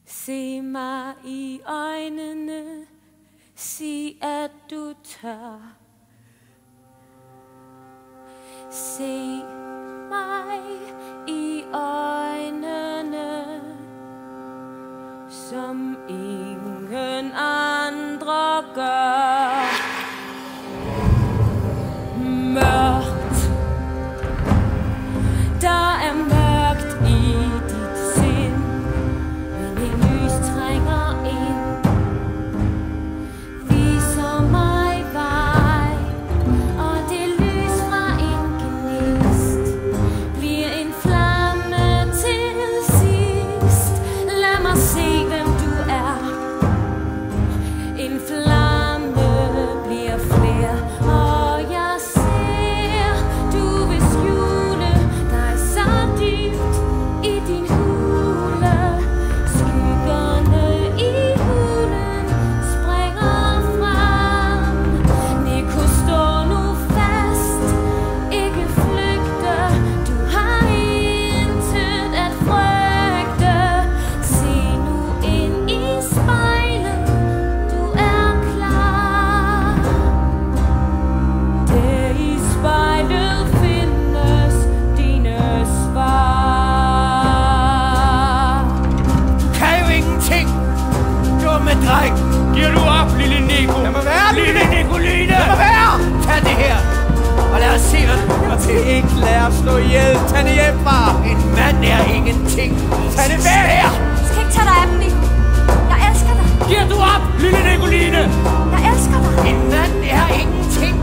Se mig i øjnene, sig at du tør. Se mig i øjnene, som ingen andre gør. Mørkt, der er mørkt i dit sind, men et lys trænger ind, viser mig vej, og det lys fra en gnist bliver en flamme til sidst. Lad mig se, hvem du er. En flamme bliver flere, og jeg ser, du vil skjule dig så dybt i din hule. Skyggerne i hulen springer frem. Nico, stå nu fast, ikke flygte, du har intet at frygte. Se nu ind i spejlet, du er klar. Der i spejlet findes dine svar. Kan jo ingenting, dumme dreng. Giver du op, lille Nico? Lad mig være, lille Nicoline! Lad mig være! Tag det her, og lad os se, hvad du bliver til. Ikke lad os slå ihjel. Tag det hjem, far. En mand er ingenting. Tag det væk her! Du skal ikke tage dig af dem, Nico. Jeg elsker dig. Giver du op, lille Nicoline? Jeg elsker dig. En mand er ingenting.